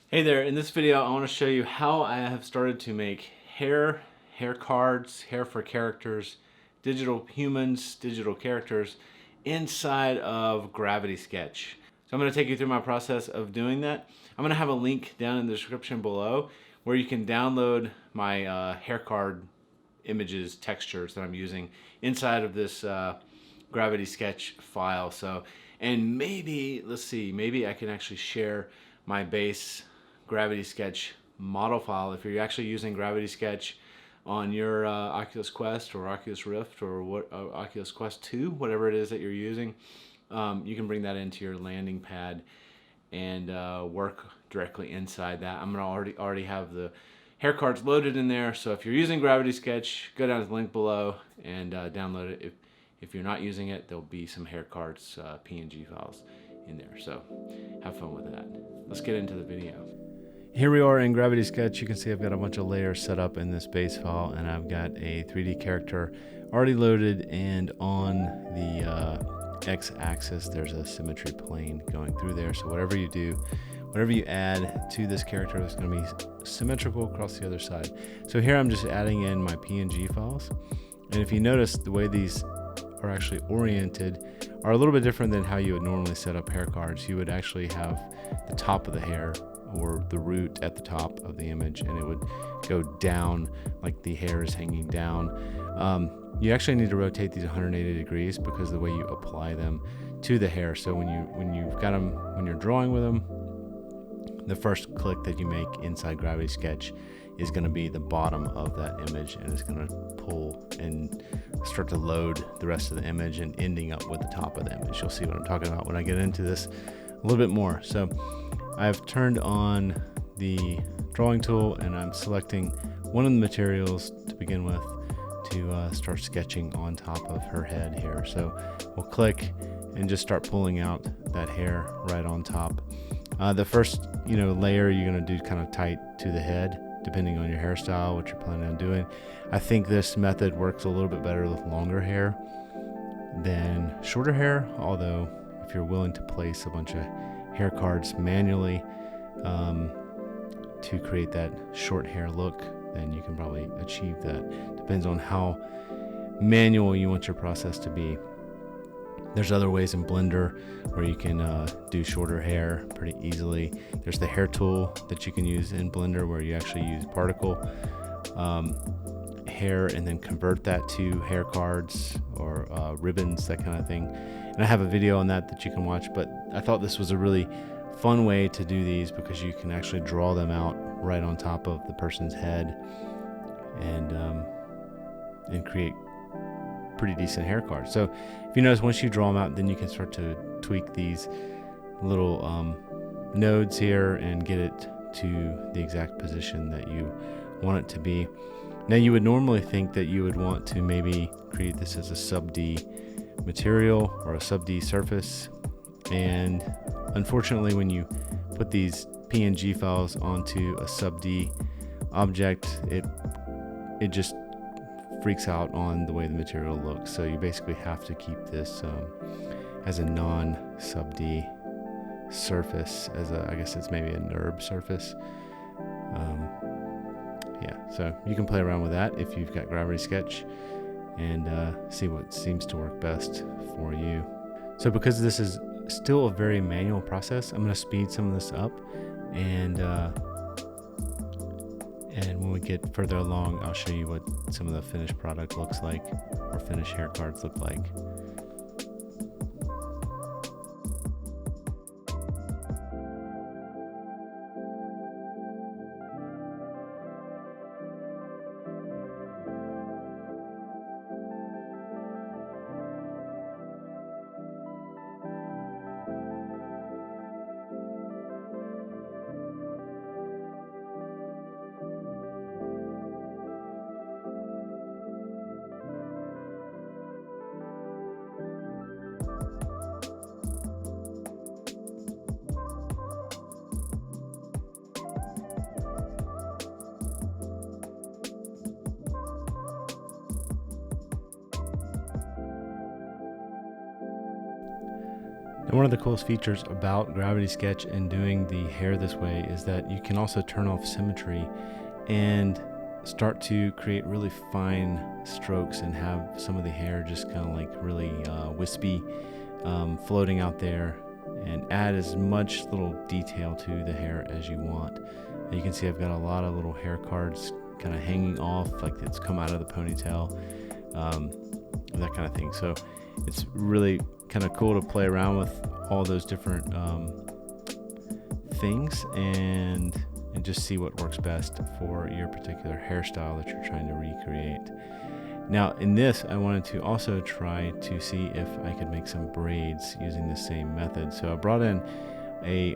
Hey there, in this video I want to show you how I have started to make hair cards, hair for characters, digital humans, digital characters inside of Gravity Sketch. So I'm going to take you through my process of doing that. I'm going to have a link down in the description below where you can download my hair card images, textures that I'm using inside of this Gravity Sketch file. And maybe, let's see, maybe I can actually share my base Gravity Sketch model file. If you're actually using Gravity Sketch on your Oculus Quest or Oculus Rift or Oculus Quest 2, whatever it is that you're using, you can bring that into your landing pad and work directly inside that. I'm gonna already have the hair cards loaded in there. So if you're using Gravity Sketch, go down to the link below and download it. If you're not using it, there'll be some hair cards PNG files in there. So have fun with that. Let's get into the video. Here we are in Gravity Sketch. You can see I've got a bunch of layers set up in this base file, and I've got a 3D character already loaded, and on the x-axis there's a symmetry plane going through there. So whatever you do, whatever you add to this character is going to be symmetrical across the other side. So here I'm just adding in my PNG files, and if you notice, the way these are actually oriented are a little bit different than how you would normally set up hair cards. You would actually have the top of the hair or the root at the top of the image, and it would go down like the hair is hanging down. You actually need to rotate these 180 degrees because of the way you apply them to the hair. So when you've got them, when you're drawing with them, the first click that you make inside Gravity Sketch is going to be the bottom of that image, and it's going to pull and start to load the rest of the image and ending up with the top of the image. You'll see what I'm talking about when I get into this a little bit more. So I've turned on the drawing tool and I'm selecting one of the materials to begin with to start sketching on top of her head here. So we'll click and just start pulling out that hair right on top. The first layer you're going to do kind of tight to the head, depending on your hairstyle, what you're planning on doing. I think this method works a little bit better with longer hair than shorter hair, although if you're willing to place a bunch of hair cards manually to create that short hair look, then you can probably achieve that. Depends on how manual you want your process to be. There's other ways in Blender where you can do shorter hair pretty easily. There's the hair tool that you can use in Blender where you actually use particle hair and then convert that to hair cards or ribbons, that kind of thing. And I have a video on that you can watch, but I thought this was a really fun way to do these because you can actually draw them out right on top of the person's head and create pretty decent hair cards. So if you notice, once you draw them out, then you can start to tweak these little nodes here and get it to the exact position that you want it to be. Now you would normally think that you would want to maybe create this as a sub D material or a sub D surface, and unfortunately when you put these PNG files onto a sub D object, it just freaks out on the way the material looks. So you basically have to keep this as a non-sub D surface, as I guess it's maybe a NURB surface. So you can play around with that if you've got Gravity Sketch and see what seems to work best for you. So because this is still a very manual process, I'm going to speed some of this up, and when we get further along, I'll show you what some of the finished product looks like, or finished hair cards look like. And one of the coolest features about Gravity Sketch and doing the hair this way is that you can also turn off symmetry and start to create really fine strokes and have some of the hair just kind of like really wispy, floating out there, and add as much little detail to the hair as you want. And you can see I've got a lot of little hair cards kind of hanging off, like it's come out of the ponytail, that kind of thing. So it's really kind of cool to play around with all those different things and just see what works best for your particular hairstyle that you're trying to recreate. Now in this, I wanted to also try to see if I could make some braids using the same method. So I brought in a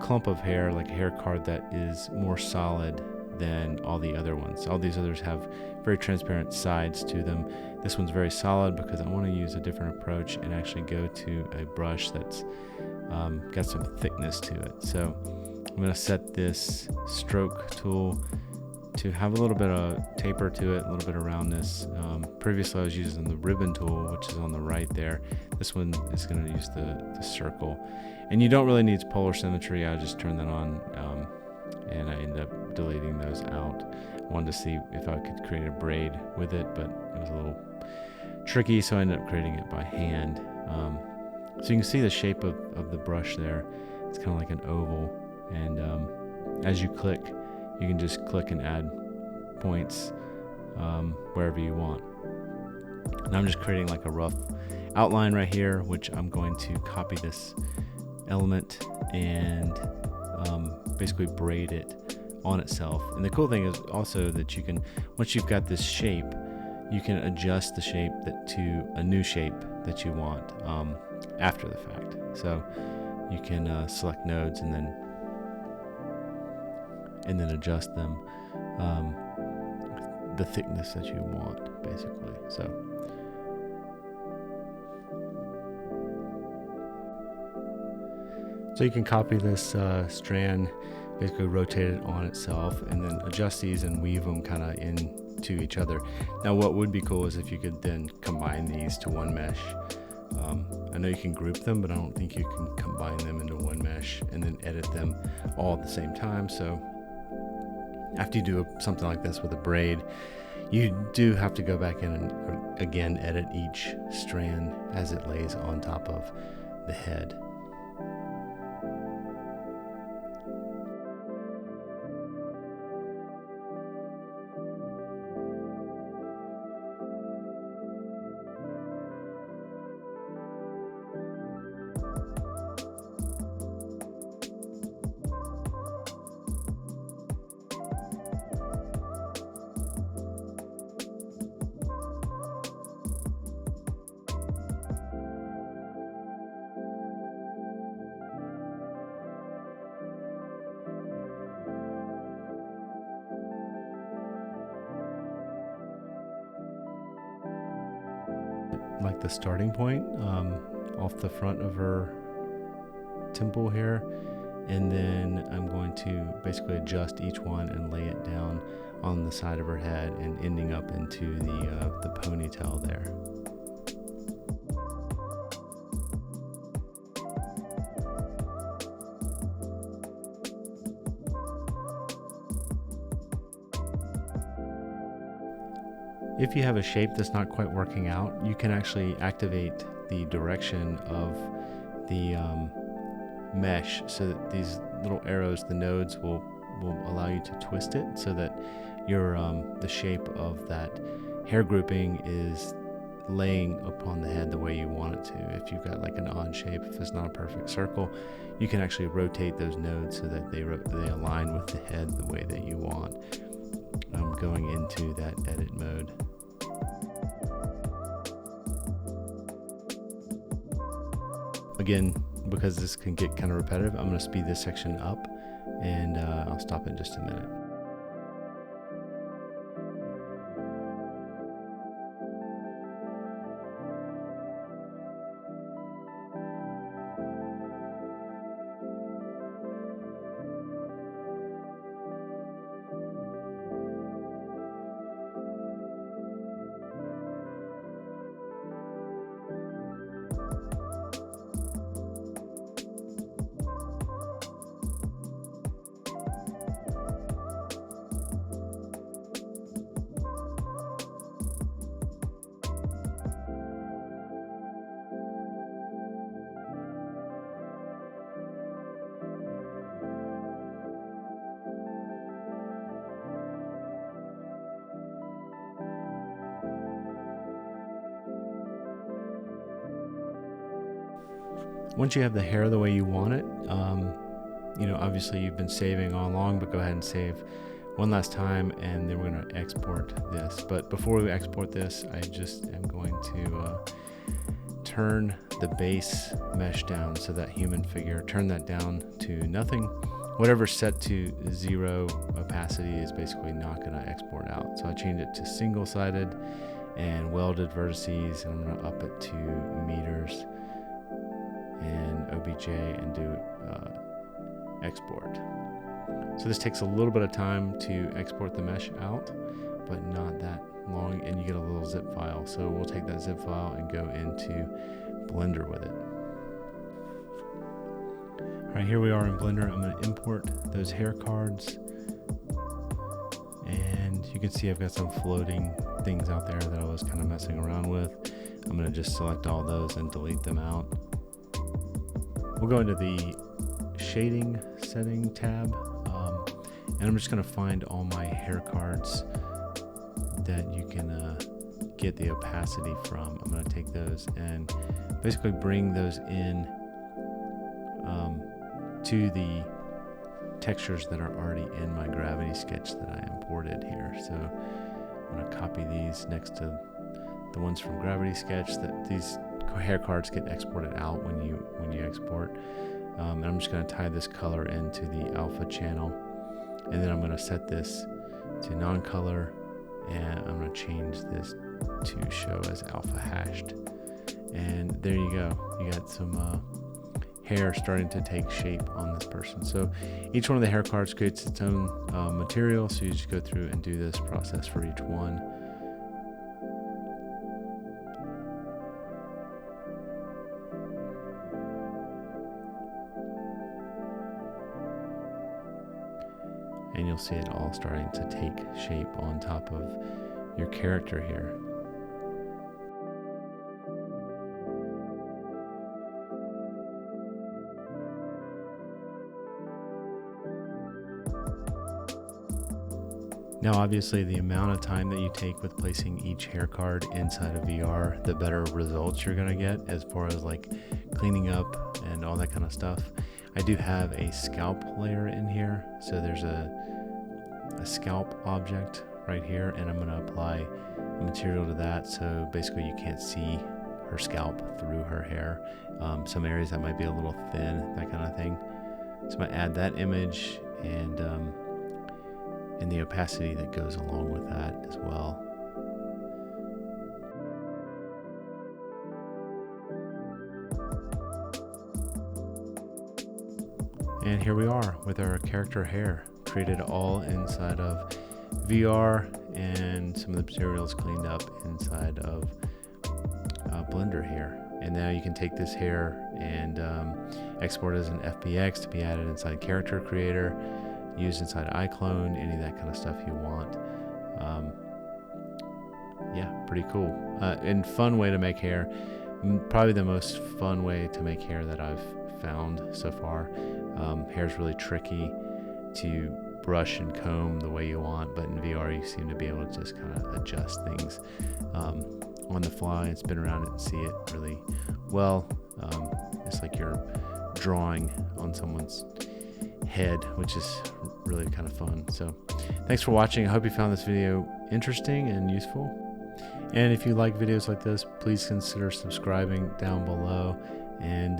clump of hair, like a hair card that is more solid than all the other ones. All these others have very transparent sides to them. This one's very solid because I want to use a different approach and actually go to a brush that's got some thickness to it. So I'm going to set this stroke tool to have a little bit of taper to it, a little bit of roundness. Previously I was using the ribbon tool, which is on the right there. This one is going to use the circle. And you don't really need polar symmetry. I just turned that on and I ended up deleting those out. I wanted to see if I could create a braid with it, but it was a little tricky, so I ended up creating it by hand. So you can see the shape of the brush there. It's kind of like an oval, and as you click, you can just click and add points wherever you want. And I'm just creating like a rough outline right here, which I'm going to copy this element and basically braid it on itself. And the cool thing is also that you can, once you've got this shape, you can adjust the shape to a new shape that you want after the fact. So you can select nodes and then adjust them the thickness that you want, basically. So you can copy this strand, basically rotate it on itself, and then adjust these and weave them kind of into each other. Now what would be cool is if you could then combine these to one mesh. I know you can group them, but I don't think you can combine them into one mesh and then edit them all at the same time. So after you do something like this with a braid, you do have to go back in and again edit each strand as it lays on top of the head. Like the starting point off the front of her temple here, and then I'm going to basically adjust each one and lay it down on the side of her head and ending up into the ponytail there. If you have a shape that's not quite working out, you can actually activate the direction of the mesh so that these little arrows, the nodes, will allow you to twist it so that your the shape of that hair grouping is laying upon the head the way you want it to. If you've got like an odd shape, if it's not a perfect circle, you can actually rotate those nodes so that they align with the head the way that you want. I'm going into that edit mode. Again, because this can get kind of repetitive, I'm going to speed this section up, and I'll stop in just a minute. once you have the hair the way you want it, obviously you've been saving all along, but go ahead and save one last time, and then we're going to export this. But before we export this, I just am going to turn the base mesh down, so that human figure, turn that down to nothing. Whatever's set to 0 opacity is basically not going to export out. So I changed it to single-sided and welded vertices, and I'm going to up it to meters and OBJ and do export. So this takes a little bit of time to export the mesh out, but not that long, and you get a little zip file. So we'll take that zip file and go into Blender with it. All right, here we are in Blender. I'm going to import those hair cards, and you can see I've got some floating things out there that I was kind of messing around with. I'm going to just select all those and delete them out. We'll go into the shading setting tab, and I'm just going to find all my hair cards that you can get the opacity from. I'm going to take those and basically bring those in to the textures that are already in my gravity sketch that I imported here. So I'm going to copy these next to the ones from gravity sketch. That these hair cards get exported out when you export. And I'm just going to tie this color into the alpha channel, and then I'm going to set this to non-color, and I'm going to change this to show as alpha hashed. And there you go. You got some hair starting to take shape on this person. So each one of the hair cards creates its own material, so you just go through and do this process for each one. And you'll see it all starting to take shape on top of your character here. Now obviously the amount of time that you take with placing each hair card inside of VR, the better results you're going to get as far as like cleaning up and all that kind of stuff. I do have a scalp layer in here, so there's a scalp object right here, and I'm going to apply material to that, so basically you can't see her scalp through her hair. Some areas that might be a little thin, that kind of thing. So I'm going to add that image and the opacity that goes along with that as well. And here we are with our character hair created all inside of VR, and some of the materials cleaned up inside of Blender here. And now you can take this hair and export it as an FBX to be added inside Character Creator, used inside iClone, any of that kind of stuff you want. Yeah, pretty cool. And fun way to make hair. Probably the most fun way to make hair that I've found so far. Hair's really tricky to brush and comb the way you want, but in VR you seem to be able to just kind of adjust things on the fly and spin around it and see it really well. It's like you're drawing on someone's head, which is really kind of fun. So thanks for watching. I hope you found this video interesting and useful. And if you like videos like this, please consider subscribing down below and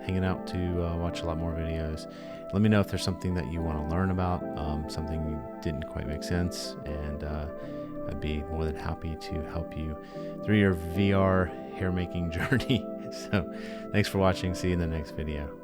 hanging out to watch a lot more videos. Let me know if there's something that you want to learn about, something didn't quite make sense, and I'd be more than happy to help you through your VR hair making journey. So thanks for watching. See you in the next video.